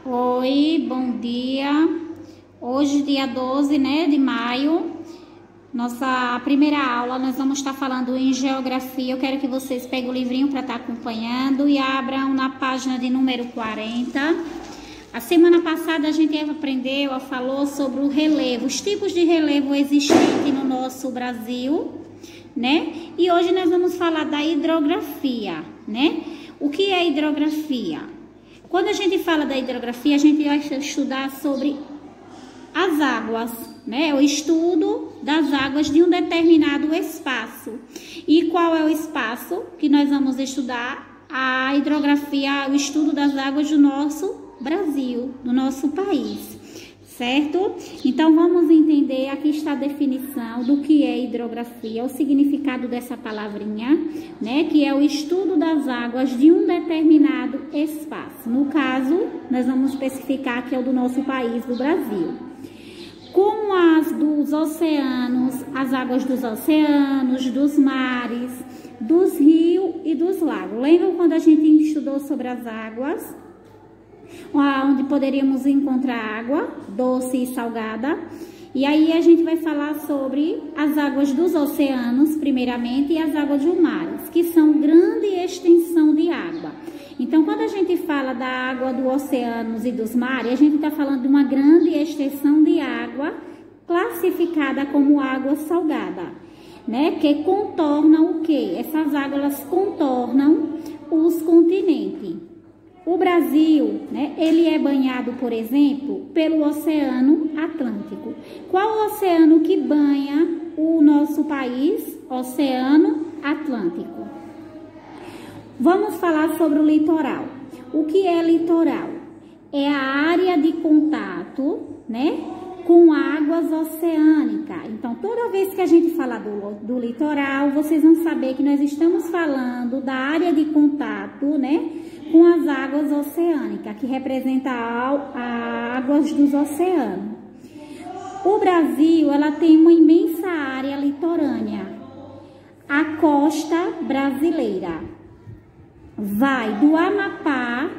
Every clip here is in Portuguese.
Oi, bom dia. Hoje, dia 12, de maio, nossa primeira aula, nós vamos estar falando em geografia. Eu quero que vocês peguem o livrinho para estar acompanhando e abram na página de número 40. A semana passada a gente falou sobre o relevo, os tipos de relevo existentes no nosso Brasil, E hoje nós vamos falar da hidrografia, O que é hidrografia? Quando a gente fala da hidrografia, a gente vai estudar sobre as águas, O estudo das águas de um determinado espaço. E qual é o espaço que nós vamos estudar? A hidrografia, o estudo das águas do nosso Brasil, do nosso país, certo? Então, vamos entender, aqui está a definição do que é hidrografia, o significado dessa palavrinha, que é o estudo das águas de um determinado espaço. No caso, nós vamos especificar que é o do nosso país, do Brasil. Como as dos oceanos, as águas dos oceanos, dos mares, dos rios e dos lagos. Lembram quando a gente estudou sobre as águas? Onde poderíamos encontrar água doce e salgada. E aí a gente vai falar sobre as águas dos oceanos, primeiramente, e as águas dos mares, que são grande extensão de água. Então, quando a gente fala da água dos oceanos e dos mares, a gente está falando de uma grande extensão de água classificada como água salgada, que contornam o quê? Essas águas, elas contornam os continentes. O Brasil, ele é banhado, por exemplo, pelo Oceano Atlântico. Qual o oceano que banha o nosso país? Oceano Atlântico. Vamos falar sobre o litoral. O que é litoral? É a área de contato, com águas oceânicas. Então, toda vez que a gente fala do litoral, vocês vão saber que nós estamos falando da área de contato, com as águas oceânicas, que representa as águas dos oceanos. O Brasil, ela tem uma imensa área litorânea. A costa brasileira vai do Amapá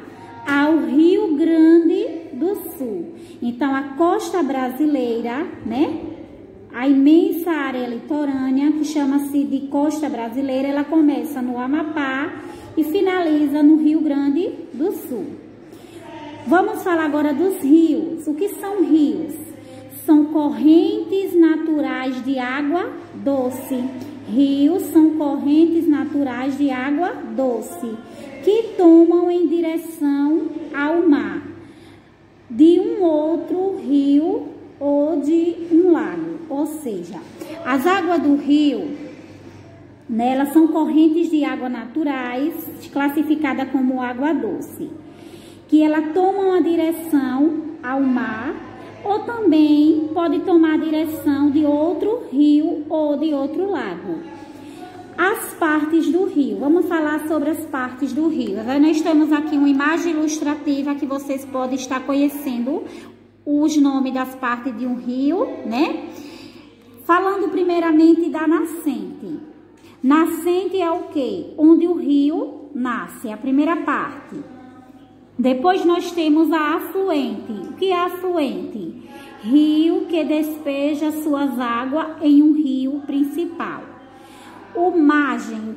ao Rio Grande do Sul. Então, a costa brasileira, a imensa área litorânea, que chama-se de costa brasileira, ela começa no Amapá e finaliza no Rio Grande do Sul. Vamos falar agora dos rios. O que são rios? São correntes naturais de água doce. Rios são correntes naturais de água doce que tomam em direção ao mar de um outro rio ou de um lago. Ou seja, as águas do rio, elas são correntes de água naturais, classificadas como água doce, que ela tomam a direção ao mar, ou também pode tomar a direção de outro rio ou de outro lago. As partes do rio, vamos falar sobre as partes do rio. Nós temos aqui uma imagem ilustrativa que vocês podem estar conhecendo os nomes das partes de um rio, Falando primeiramente da nascente. Nascente é o quê? Onde o rio nasce, a primeira parte. Depois nós temos a afluente. O que é afluente? Rio que despeja suas águas em um rio principal. O margem.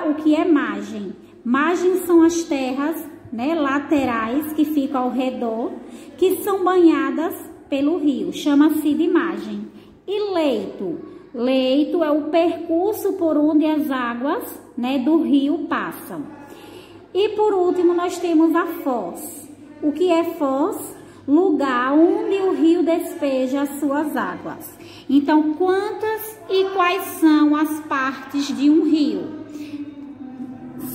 O que é margem? Margem são as terras, laterais que ficam ao redor, que são banhadas pelo rio. Chama-se de margem. E leito? Leito é o percurso por onde as águas, do rio passam. E por último nós temos a foz. O que é foz? Lugar onde o rio despeja as suas águas. Então, quantas e quais são as partes de um rio?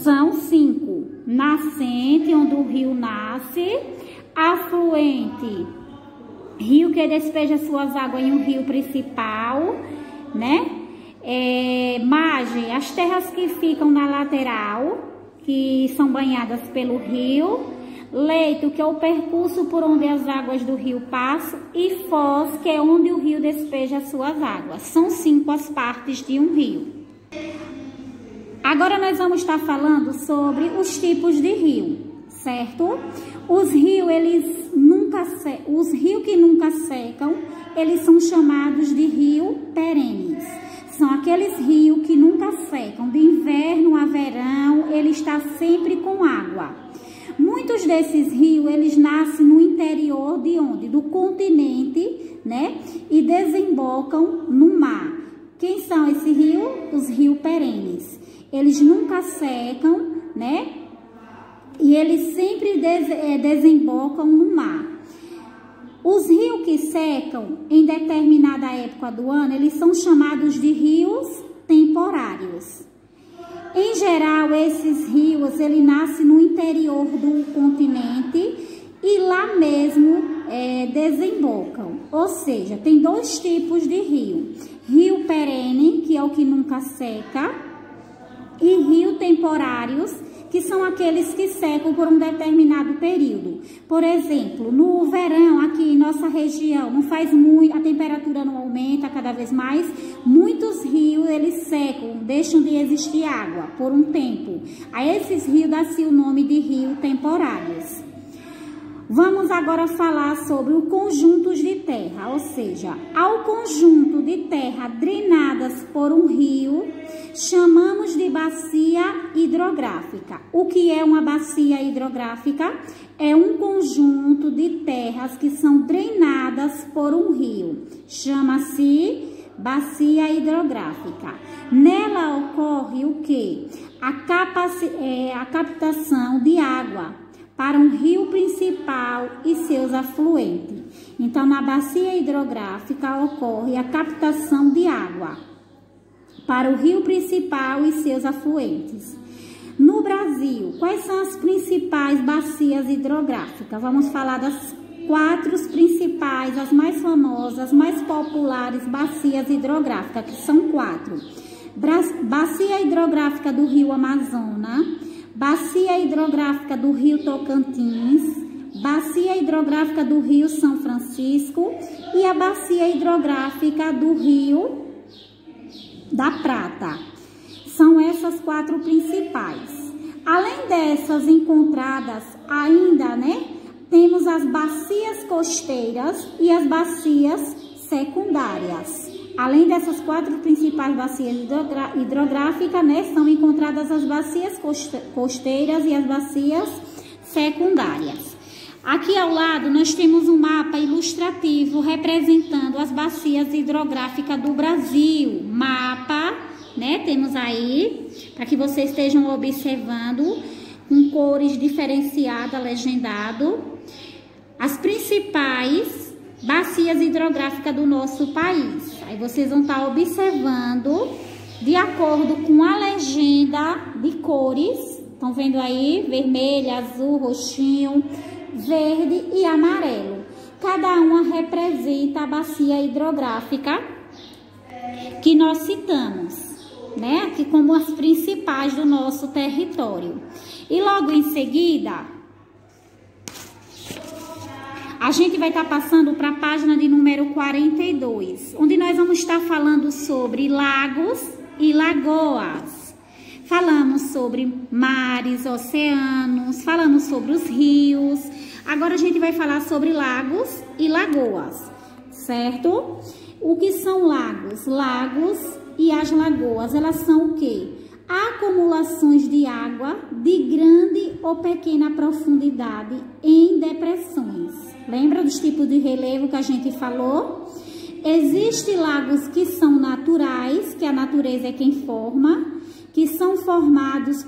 São 5. Nascente, onde o rio nasce. Afluente, rio que despeja suas águas em um rio principal, Margem, as terras que ficam na lateral, que são banhadas pelo rio. Leito, que é o percurso por onde as águas do rio passam. E foz, que é onde o rio despeja suas águas. São 5 as partes de um rio. Agora nós vamos estar falando sobre os tipos de rio. certo? Os rios, os rios que nunca secam, eles são chamados de rios perenes. São aqueles rios que nunca secam, de inverno a verão, ele está sempre com água. Muitos desses rios, eles nascem no interior de onde? Do continente, né? E desembocam no mar. Quem são esses rios? Os rios perenes. Eles nunca secam, né? E eles sempre desembocam no mar. Os rios que secam em determinada época do ano, eles são chamados de rios temporários. Em geral, esses rios, ele nasce no interior do continente e lá mesmo desembocam. Ou seja, tem dois tipos de rio. Rio perene, que é o que nunca seca, e rio temporários, que são aqueles que secam por um determinado período. Por exemplo, no verão, aqui em nossa região, não faz muito, a temperatura não aumenta cada vez mais, muitos rios, eles secam, deixam de existir água por um tempo. A esses rios dá-se o nome de rios temporários. Vamos agora falar sobre o conjunto de terra, ou seja, ao conjunto de terra drenadas por um rio, chamamos de bacia hidrográfica. O que é uma bacia hidrográfica? É um conjunto de terras que são drenadas por um rio. Chama-se bacia hidrográfica. Nela ocorre o quê? A captação de água para um rio principal e seus afluentes. Então, na bacia hidrográfica ocorre a captação de água para o rio principal e seus afluentes. No Brasil, quais são as principais bacias hidrográficas? Vamos falar das 4 principais, as mais famosas, as mais populares bacias hidrográficas, que são 4. Bacia hidrográfica do rio Amazonas, bacia hidrográfica do rio Tocantins, bacia hidrográfica do rio São Francisco e a bacia hidrográfica do rio da Prata. São essas 4 principais. Além dessas encontradas ainda, né, temos as bacias costeiras e as bacias secundárias. Além dessas 4 principais bacias hidrográficas, né, são encontradas as bacias costeiras e as bacias secundárias. Aqui ao lado nós temos um mapa ilustrativo representando as bacias hidrográficas do Brasil. Mapa, né, temos aí, para que vocês estejam observando, com cores diferenciadas, legendado, as principais bacias hidrográficas do nosso país. Aí vocês vão estar observando de acordo com a legenda de cores. Estão vendo aí? Vermelho, azul, roxinho, verde e amarelo. Cada uma representa a bacia hidrográfica que nós citamos, né? Aqui como as principais do nosso território. E logo em seguida, a gente vai estar passando para a página de número 42, onde nós vamos estar falando sobre lagos e lagoas. Falamos sobre mares, oceanos, falamos sobre os rios. Agora a gente vai falar sobre lagos e lagoas, certo? O que são lagos? Lagos e as lagoas, elas são o quê? Acumulações de água de grande ou pequena profundidade em depressões. Lembra dos tipos de relevo que a gente falou? Existem lagos que são naturais, que a natureza é quem forma, que são formados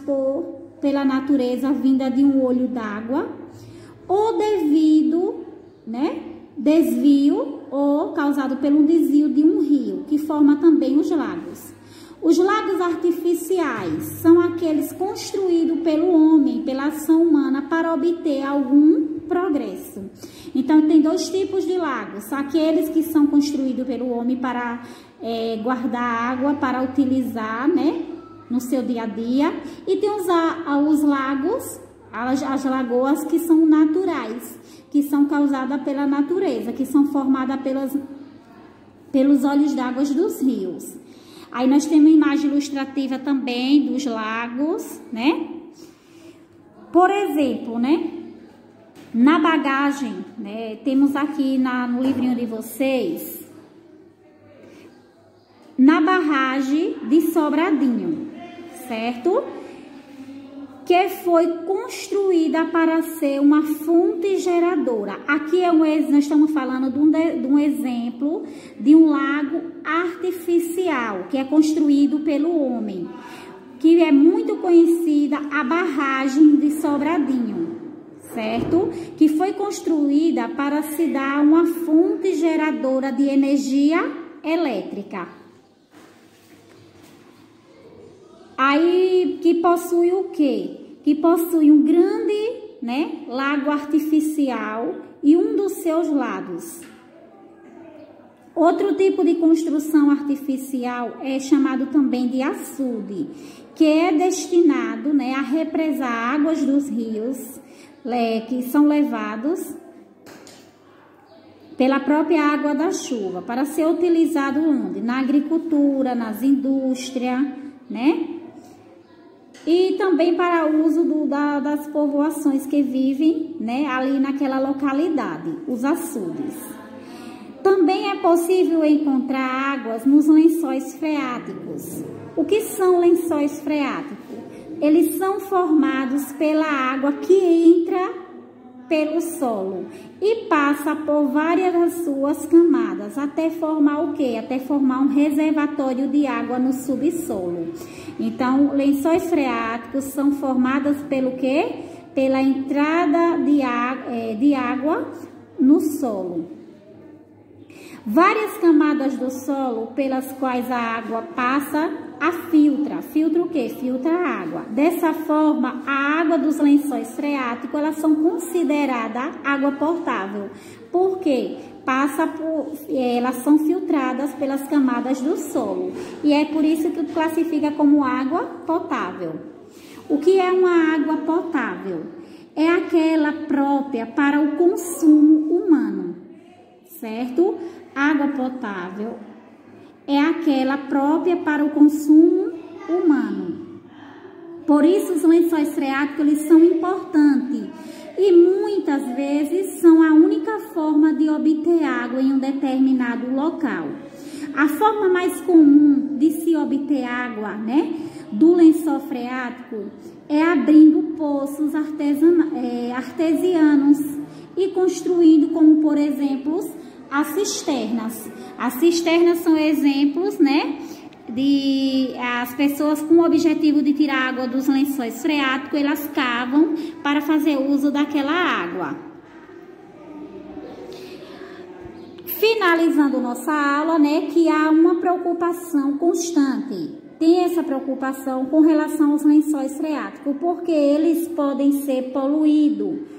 pela natureza vinda de um olho d'água, ou devido, né, desvio, ou causado pelo desvio de um rio, que forma também os lagos. Os lagos artificiais são aqueles construídos pelo homem, pela ação humana, para obter algum progresso. Então, tem 2 tipos de lagos. Aqueles que são construídos pelo homem para guardar água, para utilizar, né, no seu dia a dia. E tem os lagos, as lagoas que são naturais, que são causadas pela natureza, que são formadas pelos olhos d'água dos rios. Aí nós temos uma imagem ilustrativa também dos lagos, né? Por exemplo, né? Na bagagem, né? Temos aqui no livrinho de vocês, na barragem de Sobradinho, certo? Que foi construída para ser uma fonte geradora. Aqui nós estamos falando de um exemplo de um lago artificial, que é construído pelo homem, que é muito conhecida a barragem de Sobradinho, certo? Que foi construída para se dar uma fonte geradora de energia elétrica. Aí, que possui o quê? Que possui um grande, né, lago artificial e um dos seus lados. Outro tipo de construção artificial é chamado também de açude, que é destinado, né, a represar águas dos rios, que são levados pela própria água da chuva, para ser utilizado onde? Na agricultura, nas indústrias, né? E também para uso das povoações que vivem, né, ali naquela localidade, os açudes. Também é possível encontrar águas nos lençóis freáticos. O que são lençóis freáticos? Eles são formados pela água que entra pelo solo e passa por várias das suas camadas até formar o quê? Até formar um reservatório de água no subsolo. Então, lençóis freáticos são formados pelo quê? Pela entrada de água no solo. Várias camadas do solo pelas quais a água passa filtra. Filtra o quê? Filtra a água. Dessa forma, a água dos lençóis freáticos, elas são consideradas água potável. Por quê? Elas são filtradas pelas camadas do solo. E é por isso que classifica como água potável. O que é uma água potável? É aquela própria para o consumo humano, certo? Água potável é aquela própria para o consumo humano. Por isso, os lençóis freáticos eles são importantes e muitas vezes são a única forma de obter água em um determinado local. A forma mais comum de se obter água, né, do lençol freático é abrindo poços artesianos e construindo, como por exemplo, as cisternas. As cisternas são exemplos, né, de as pessoas com o objetivo de tirar água dos lençóis freáticos, elas cavam para fazer uso daquela água. Finalizando nossa aula, né, que há uma preocupação constante. Tem essa preocupação com relação aos lençóis freáticos, porque eles podem ser poluídos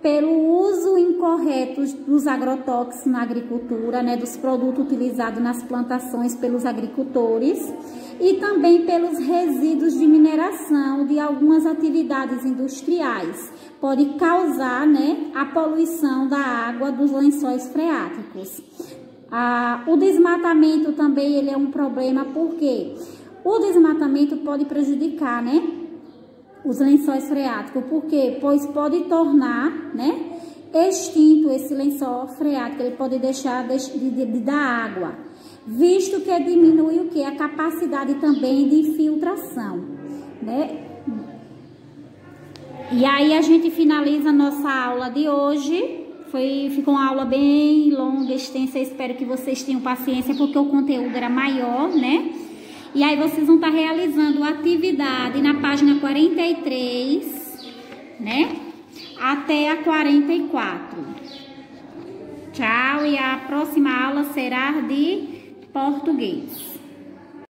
pelo uso incorreto dos agrotóxicos na agricultura, né, dos produtos utilizados nas plantações pelos agricultores e também pelos resíduos de mineração de algumas atividades industriais. Pode causar, né, a poluição da água dos lençóis freáticos. O desmatamento também ele é um problema, porque o desmatamento pode prejudicar, né, os lençóis freáticos. Por quê? Pois pode tornar, né, extinto esse lençol freático, ele pode deixar de dar água, visto que diminui o que? A capacidade também de filtração, né? E aí a gente finaliza a nossa aula de hoje. Ficou uma aula bem longa, extensa, espero que vocês tenham paciência, porque o conteúdo era maior, né? E aí vocês vão estar realizando a atividade na página 43, né? Até a 44. Tchau, e a próxima aula será de português.